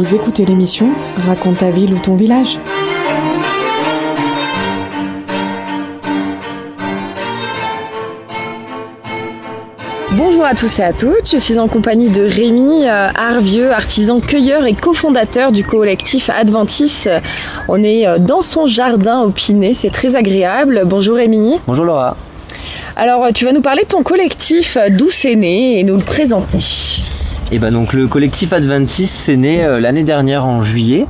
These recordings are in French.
Vous écoutez l'émission Raconte ta ville ou ton village. Bonjour à tous et à toutes, je suis en compagnie de Rémi Arvieux, artisan cueilleur et cofondateur du collectif Adventis. On est dans son jardin au Pinet, c'est très agréable. Bonjour Rémi. Bonjour Laura. Alors tu vas nous parler de ton collectif, d'où c'est né et nous le présenter. Et donc le collectif Adventis c'est né l'année dernière en juillet.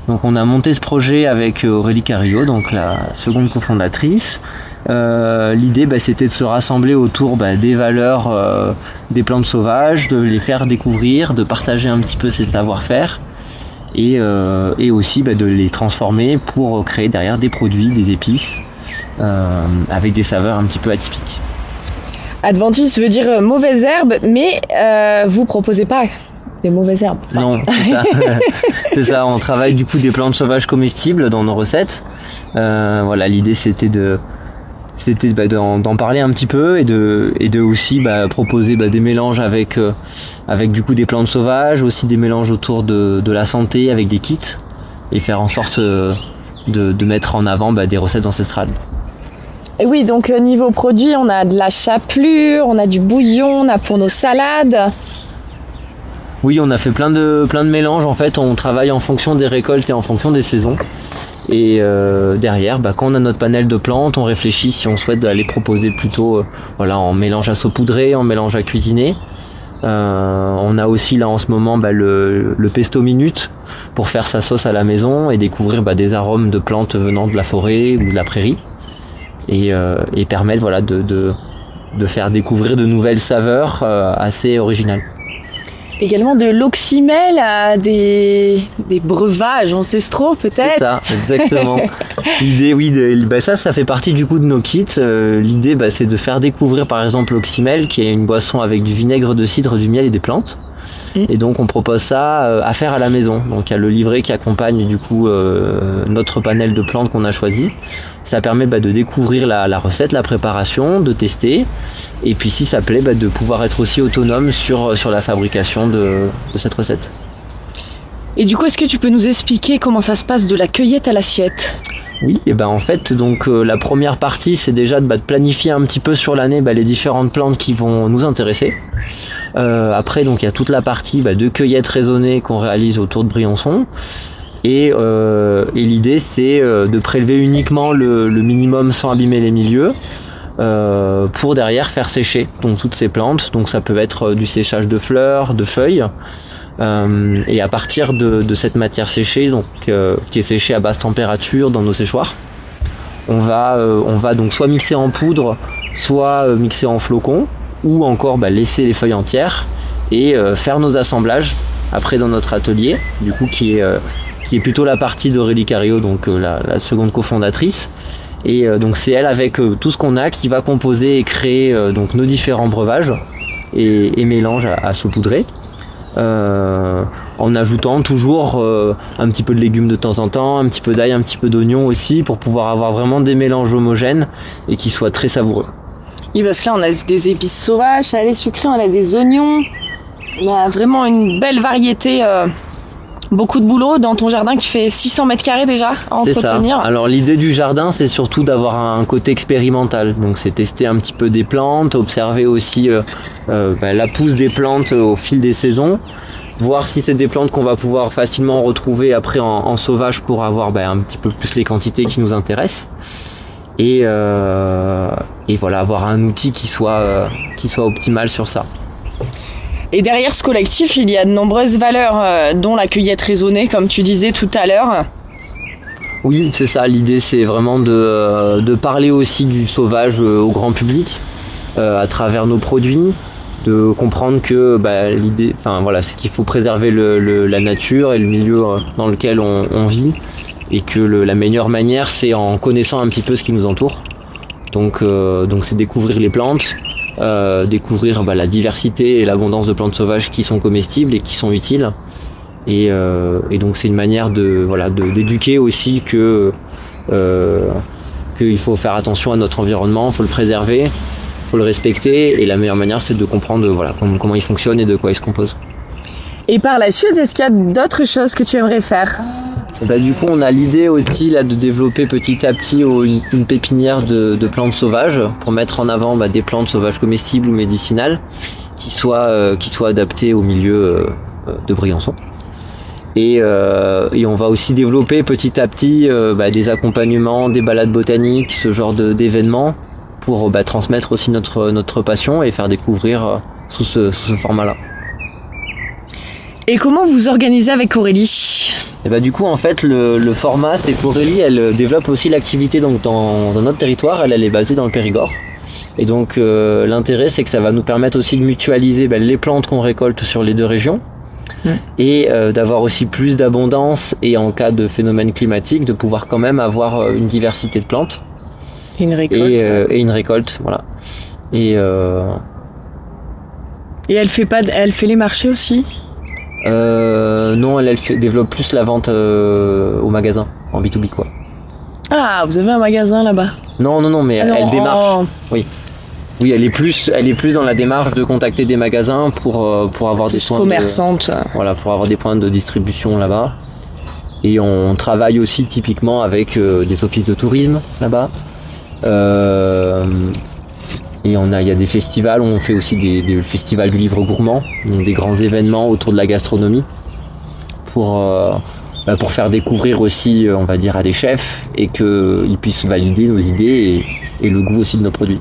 Donc on a monté ce projet avec Aurélie Carillo, donc la seconde cofondatrice. L'idée c'était de se rassembler autour des valeurs des plantes sauvages, de les faire découvrir, de partager un petit peu ses savoir-faire et aussi de les transformer pour créer derrière des produits, des épices avec des saveurs un petit peu atypiques. Adventis veut dire mauvaise herbe, mais vous proposez pas des mauvaises herbes. Non, c'est ça. C'est ça, on travaille du coup des plantes sauvages comestibles dans nos recettes. L'idée c'était d'en parler un petit peu et de aussi proposer des mélanges avec du coup des plantes sauvages, aussi des mélanges autour de la santé avec des kits et faire en sorte de mettre en avant des recettes ancestrales. Et oui, donc niveau produit, on a de la chapelure, on a du bouillon, on a pour nos salades. Oui, on a fait plein de mélanges. En fait, on travaille en fonction des récoltes et en fonction des saisons. Et derrière, quand on a notre panel de plantes, on réfléchit si on souhaite aller proposer plutôt en mélange à saupoudrer, en mélange à cuisiner. On a aussi là en ce moment le pesto minute pour faire sa sauce à la maison et découvrir des arômes de plantes venant de la forêt ou de la prairie. Et permettre de faire découvrir de nouvelles saveurs assez originales. Également de l'oxymel à des breuvages ancestraux peut-être. C'est ça, exactement. L'idée, ça fait partie du coup de nos kits. L'idée, c'est de faire découvrir par exemple l'oxymel, qui est une boisson avec du vinaigre de cidre, du miel et des plantes. Et donc on propose ça à faire à la maison. Donc il y a le livret qui accompagne du coup notre panel de plantes qu'on a choisi. Ça permet de découvrir la recette, la préparation, de tester. Et puis si ça plaît, de pouvoir être aussi autonome sur la fabrication de cette recette. Et du coup, est-ce que tu peux nous expliquer comment ça se passe de la cueillette à l'assiette ? Oui, et en fait, donc la première partie, c'est déjà de planifier un petit peu sur l'année les différentes plantes qui vont nous intéresser. Après, donc il y a toute la partie de cueillette raisonnée qu'on réalise autour de Briançon. Et l'idée, c'est de prélever uniquement le minimum sans abîmer les milieux pour derrière faire sécher donc toutes ces plantes. Donc ça peut être du séchage de fleurs, de feuilles. Et à partir de cette matière séchée, donc qui est séchée à basse température dans nos séchoirs, on va donc soit mixer en poudre, soit mixer en flocons, ou encore laisser les feuilles entières et faire nos assemblages après dans notre atelier, du coup qui est plutôt la partie d'Aurélie Carillo, donc la seconde cofondatrice. Et donc c'est elle avec tout ce qu'on a qui va composer et créer donc nos différents breuvages et mélanges à saupoudrer. En ajoutant toujours un petit peu de légumes de temps en temps, un petit peu d'ail, un petit peu d'oignon aussi, pour pouvoir avoir vraiment des mélanges homogènes et qui soient très savoureux. Oui, parce que là on a des épices sauvages, salées, sucrées, on a des oignons, on a vraiment une belle variété. Beaucoup de boulot dans ton jardin qui fait 600 mètres carrés déjà à entretenir. C'est ça. Alors l'idée du jardin, c'est surtout d'avoir un côté expérimental. Donc c'est tester un petit peu des plantes, observer aussi la pousse des plantes au fil des saisons, voir si c'est des plantes qu'on va pouvoir facilement retrouver après en sauvage pour avoir un petit peu plus les quantités qui nous intéressent. Et avoir un outil qui soit optimal sur ça. Et derrière ce collectif, il y a de nombreuses valeurs, dont la cueillette raisonnée, comme tu disais tout à l'heure. Oui, c'est ça. L'idée, c'est vraiment de parler aussi du sauvage au grand public à travers nos produits, de comprendre que l'idée, c'est qu'il faut préserver la nature et le milieu dans lequel on vit, et que la meilleure manière, c'est en connaissant un petit peu ce qui nous entoure. Donc c'est découvrir les plantes. Découvrir la diversité et l'abondance de plantes sauvages qui sont comestibles et qui sont utiles, et donc c'est une manière d'éduquer aussi qu'il faut faire attention à notre environnement, il faut le préserver, il faut le respecter, et la meilleure manière c'est de comprendre comment il fonctionne et de quoi il se compose. Et par la suite, est-ce qu'il y a d'autres choses que tu aimerais faire? Du coup, on a l'idée aussi là, de développer petit à petit une pépinière de plantes sauvages pour mettre en avant des plantes sauvages comestibles ou médicinales qui soient adaptées au milieu de Briançon. Et on va aussi développer petit à petit des accompagnements, des balades botaniques, ce genre d'événements pour transmettre aussi notre passion et faire découvrir sous ce format-là. Et comment vous organisez avec Aurélie? Et du coup, en fait, le format, c'est qu'Aurélie, elle développe aussi l'activité donc dans notre territoire. Elle est basée dans le Périgord. Et donc, l'intérêt, c'est que ça va nous permettre aussi de mutualiser les plantes qu'on récolte sur les deux régions et d'avoir aussi plus d'abondance et en cas de phénomène climatique, de pouvoir quand même avoir une diversité de plantes. Et une récolte. Et une récolte, voilà. Et elle fait les marchés aussi? Non, elle développe plus la vente au magasin, en B2B quoi. Ah, vous avez un magasin là-bas? Non, mais elle démarche. Oui, elle est plus dans la démarche de contacter des magasins pour avoir des points commerçante. Voilà, pour avoir des points de distribution là-bas. Et on travaille aussi typiquement avec des offices de tourisme là-bas. Et il y a des festivals, on fait aussi des festivals du livre gourmand, donc des grands événements autour de la gastronomie pour faire découvrir aussi, on va dire, à des chefs et qu'ils puissent valider nos idées et le goût aussi de nos produits.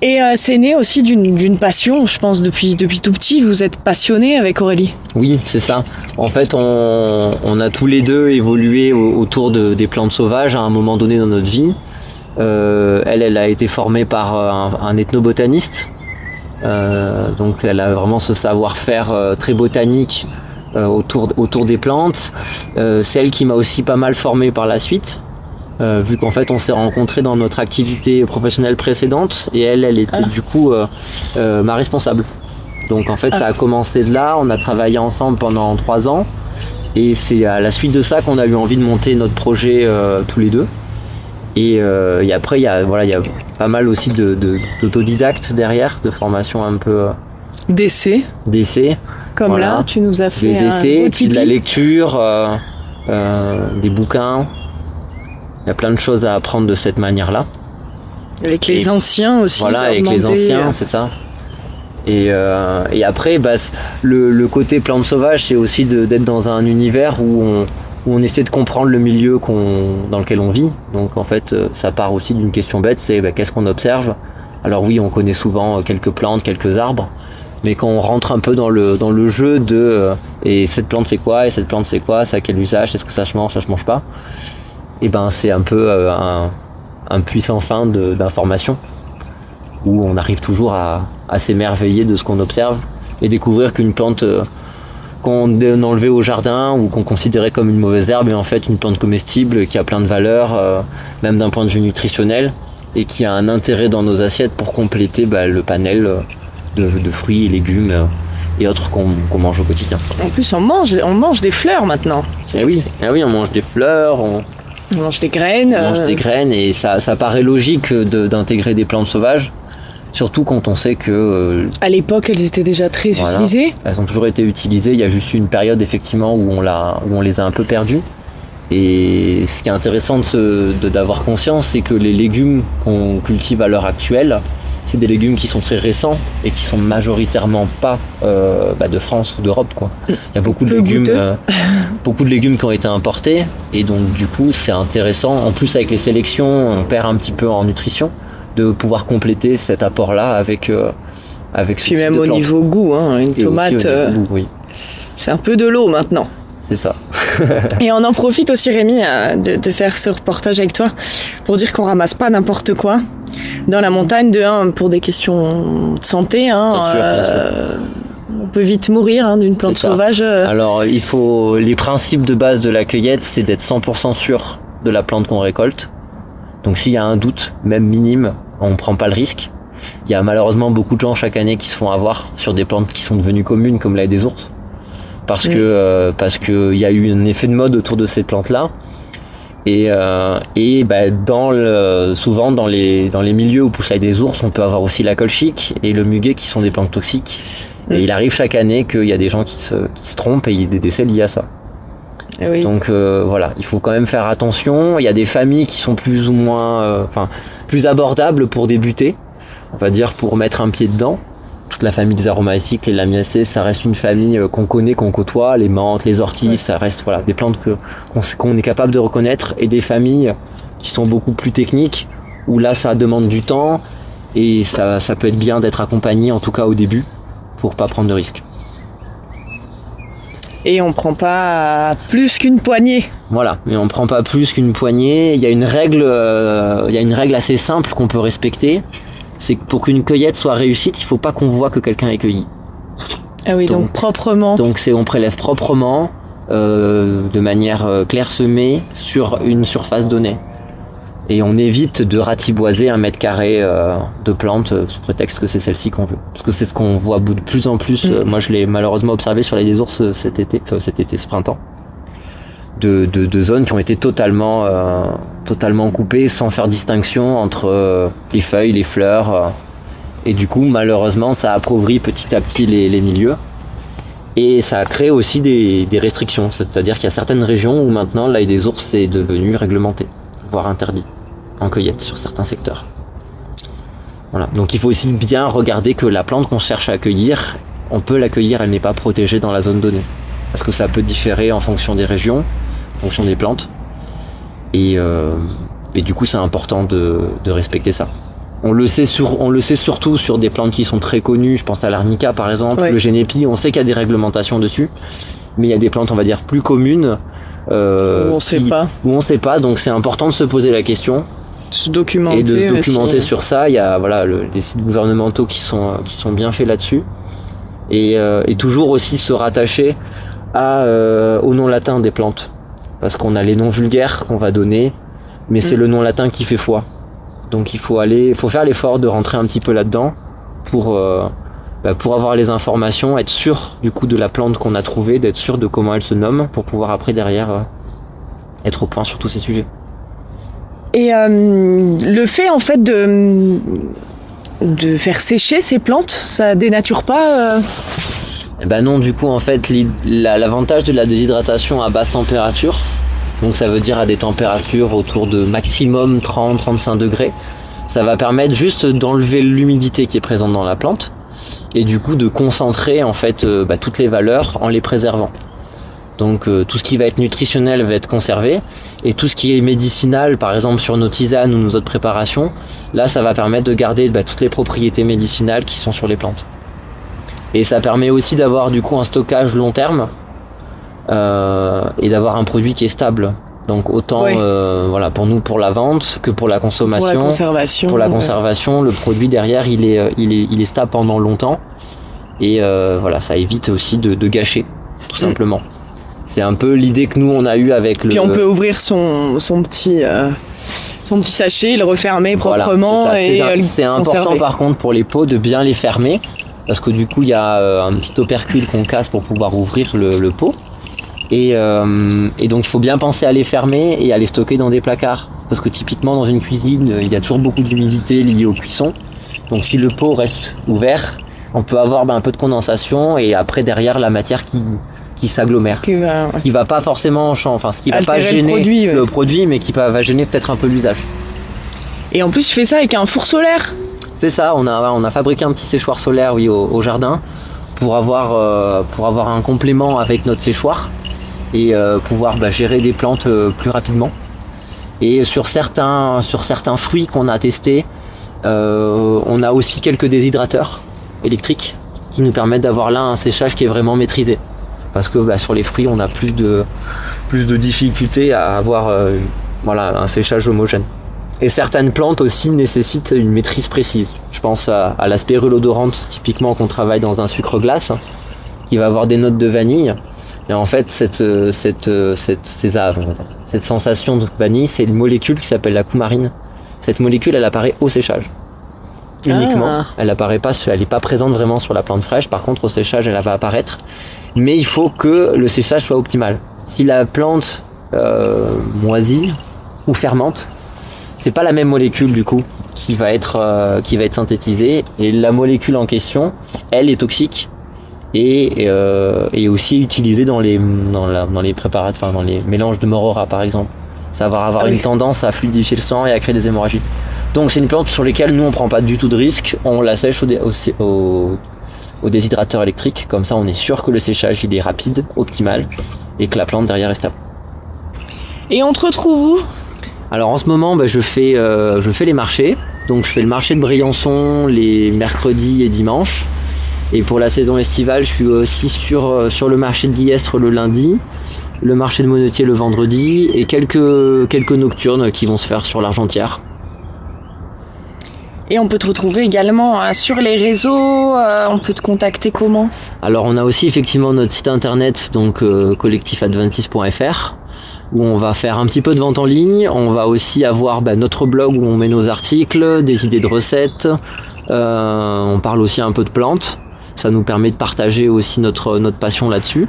Et c'est né aussi d'une passion, je pense, depuis tout petit. Vous êtes passionné avec Aurélie? Oui, c'est ça. En fait, on a tous les deux évolué autour des plantes sauvages à un moment donné dans notre vie. Elle a été formée par un ethnobotaniste, donc elle a vraiment ce savoir-faire très botanique autour des plantes. C'est elle qui m'a aussi pas mal formé par la suite, vu qu'en fait on s'est rencontrés dans notre activité professionnelle précédente et elle était du coup ma responsable. Donc en fait ça a commencé de là, on a travaillé ensemble pendant 3 ans et c'est à la suite de ça qu'on a eu envie de monter notre projet tous les deux. Et après, il y a pas mal aussi d'autodidactes derrière, de formation un peu... D'essais. Comme voilà. Là, tu nous as fait des essais, puis de la lecture, des bouquins. Il y a plein de choses à apprendre de cette manière-là. Avec les anciens aussi. Voilà, avec les anciens, c'est ça. Et après, le côté plantes sauvages, c'est aussi d'être dans un univers où on essaie de comprendre le milieu dans lequel on vit. Donc en fait, ça part aussi d'une question bête, c'est qu'est-ce qu'on observe. Alors oui, on connaît souvent quelques plantes, quelques arbres, mais quand on rentre un peu dans le jeu et cette plante c'est quoi, et cette plante c'est quoi, ça a quel usage, est-ce que ça se mange pas, et c'est un peu un puits sans fin d'informations, où on arrive toujours à s'émerveiller de ce qu'on observe, et découvrir qu'une plante... qu'on enlevait au jardin ou qu'on considérait comme une mauvaise herbe est en fait une plante comestible qui a plein de valeurs, même d'un point de vue nutritionnel, et qui a un intérêt dans nos assiettes pour compléter le panel de fruits et légumes et autres qu'on mange au quotidien. En plus, on mange des fleurs maintenant. Oui, on mange des fleurs, on mange des graines. On mange des graines et ça paraît logique d'intégrer des plantes sauvages. Surtout quand on sait que... à l'époque, elles étaient déjà très utilisées. Elles ont toujours été utilisées. Il y a juste eu une période, effectivement, où on les a un peu perdues. Et ce qui est intéressant d'avoir conscience, c'est que les légumes qu'on cultive à l'heure actuelle, c'est des légumes qui sont très récents et qui sont majoritairement pas de France ou d'Europe, quoi. Il y a beaucoup de légumes qui ont été importés. Et donc, du coup, c'est intéressant. En plus, avec les sélections, on perd un petit peu en nutrition, de pouvoir compléter cet apport-là avec ce puis même au niveau goût, une tomate, goût, oui. C'est un peu de l'eau maintenant. C'est ça. Et on en profite aussi, Rémi, de faire ce reportage avec toi pour dire qu'on ramasse pas n'importe quoi dans la montagne, pour des questions de santé. Bien sûr. On peut vite mourir d'une plante sauvage. Alors, les principes de base de la cueillette, c'est d'être 100% sûr de la plante qu'on récolte. Donc s'il y a un doute, même minime, on ne prend pas le risque. Il y a malheureusement beaucoup de gens chaque année qui se font avoir sur des plantes qui sont devenues communes, comme l'ail des ours. Parce que il y a eu un effet de mode autour de ces plantes-là. Et souvent dans les milieux où poussent des ours, on peut avoir aussi la colchique et le muguet qui sont des plantes toxiques. Et il arrive chaque année qu'il y a des gens qui se trompent et il y a des décès liés à ça. Oui. Donc voilà, il faut quand même faire attention. Il y a des familles qui sont plus ou moins, plus abordables pour débuter, on va dire pour mettre un pied dedans. Toute la famille des aromatiques, les lamiacées, ça reste une famille qu'on connaît, qu'on côtoie. Les menthes, les orties, ça reste des plantes qu'on est capable de reconnaître, et des familles qui sont beaucoup plus techniques où là ça demande du temps et ça peut être bien d'être accompagné, en tout cas au début, pour pas prendre de risques. Et on prend pas plus qu'une poignée. Voilà, mais on prend pas plus qu'une poignée. Il y a une règle assez simple qu'on peut respecter. C'est que pour qu'une cueillette soit réussite, il faut pas qu'on voit que quelqu'un est cueilli. Ah oui, donc proprement. Donc on prélève proprement, de manière clairsemée sur une surface donnée. Et on évite de ratiboiser 1 mètre carré de plantes sous prétexte que c'est celle-ci qu'on veut. Parce que c'est ce qu'on voit de plus en plus. Moi, je l'ai malheureusement observé sur les ours ce printemps. De zones qui ont été totalement coupées sans faire distinction entre les feuilles, les fleurs. Et du coup, malheureusement, ça appauvrit petit à petit les milieux. Et ça crée aussi des restrictions. C'est-à-dire qu'il y a certaines régions où maintenant l'ail des ours est devenu réglementé, voire interdit en cueillette sur certains secteurs. Voilà. Donc il faut aussi bien regarder que la plante qu'on cherche à accueillir, on peut l'accueillir, elle n'est pas protégée dans la zone donnée. Parce que ça peut différer en fonction des régions, en fonction des plantes. Et du coup, c'est important de respecter ça. On le sait surtout sur des plantes qui sont très connues. Je pense à l'arnica par exemple, le génépi. On sait qu'il y a des réglementations dessus, mais il y a des plantes, on va dire, plus communes où on sait pas. Donc c'est important de se poser la question, se documenter, et de se documenter aussi sur ça. Il y a les sites gouvernementaux qui sont bien faits là-dessus, et toujours aussi se rattacher au nom latin des plantes, parce qu'on a les noms vulgaires qu'on va donner, mais c'est le nom latin qui fait foi. Donc il faut faire l'effort de rentrer un petit peu là-dedans pour avoir les informations, être sûr du coup de la plante qu'on a trouvée, d'être sûr de comment elle se nomme, pour pouvoir après derrière être au point sur tous ces sujets. Et le fait en fait de faire sécher ces plantes, ça dénature pas Eh ben non, du coup en fait l'avantage de la déshydratation à basse température, donc ça veut dire à des températures autour de maximum 30-35 degrés, ça va permettre juste d'enlever l'humidité qui est présente dans la plante, et du coup de concentrer en fait toutes les valeurs en les préservant. Donc tout ce qui va être nutritionnel va être conservé, et tout ce qui est médicinal, par exemple sur nos tisanes ou nos autres préparations, là ça va permettre de garder toutes les propriétés médicinales qui sont sur les plantes. Et ça permet aussi d'avoir du coup un stockage long terme, et d'avoir un produit qui est stable. Donc autant pour nous, pour la vente, que pour la consommation, pour la conservation, le produit derrière il est stable pendant longtemps, et ça évite aussi de gâcher, tout simplement. C'est un peu l'idée que nous on a eu avec Puis on peut ouvrir son petit sachet, le refermer proprement, c'est important par contre pour les pots de bien les fermer, parce que du coup il y a un petit opercule qu'on casse pour pouvoir ouvrir le pot. Et donc il faut bien penser à les fermer et à les stocker dans des placards, parce que typiquement dans une cuisine il y a toujours beaucoup d'humidité liée aux cuissons, donc si le pot reste ouvert, on peut avoir un peu de condensation, et après derrière la matière qui s'agglomère, qui va pas forcément ce qui va pas gêner le produit, mais qui va gêner peut-être un peu l'usage. Et en plus tu fais ça avec un four solaire. C'est ça, on a fabriqué un petit séchoir solaire au jardin pour avoir un complément avec notre séchoir, et pouvoir gérer des plantes plus rapidement. Et sur certains fruits qu'on a testés, on a aussi quelques déshydrateurs électriques qui nous permettent d'avoir là un séchage qui est vraiment maîtrisé, parce que sur les fruits on a plus de difficultés à avoir un séchage homogène. Et certaines plantes aussi nécessitent une maîtrise précise. Je pense à la spirule odorante, typiquement, qu'on travaille dans un sucre glace, qui va avoir des notes de vanille. Et en fait, cette sensation de vanille, c'est une molécule qui s'appelle la coumarine. Cette molécule, elle apparaît au séchage. Uniquement. Elle apparaît pas, elle n'est pas présente vraiment sur la plante fraîche. Par contre, au séchage, elle va apparaître. Mais il faut que le séchage soit optimal. Si la plante moisit, ou fermente, c'est pas la même molécule du coup qui va être synthétisée, et la molécule en question, elle est toxique et aussi utilisée dans les préparats, enfin dans les mélanges de Morora par exemple. Ça va avoir une tendance à fluidifier le sang et à créer des hémorragies. Donc c'est une plante sur laquelle nous on prend pas du tout de risque, on la sèche au déshydrateur électrique, comme ça on est sûr que le séchage il est rapide, optimal, et que la plante derrière est stable. Et on te retrouve où? Alors en ce moment je fais les marchés, donc je fais le marché de Briançon les mercredis et dimanches, et pour la saison estivale je suis aussi sur le marché de Guillestre le lundi, le marché de Monetier le vendredi, et quelques nocturnes qui vont se faire sur l'Argentière. Et on peut te retrouver également sur les réseaux, on peut te contacter comment? Alors on a aussi effectivement notre site internet, donc collectifadventiste.fr, où on va faire un petit peu de vente en ligne. On va aussi avoir notre blog où on met nos articles, des idées de recettes, on parle aussi un peu de plantes, ça nous permet de partager aussi notre passion là-dessus.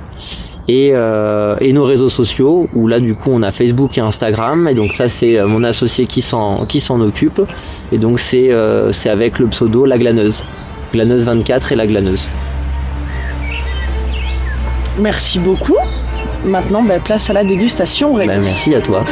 Et nos réseaux sociaux, où là du coup on a Facebook et Instagram, et donc ça c'est mon associé qui s'en occupe, et donc c'est avec le pseudo La Glaneuse 24 et La Glaneuse. Merci beaucoup. Maintenant place à la dégustation, Rémi. Merci à toi.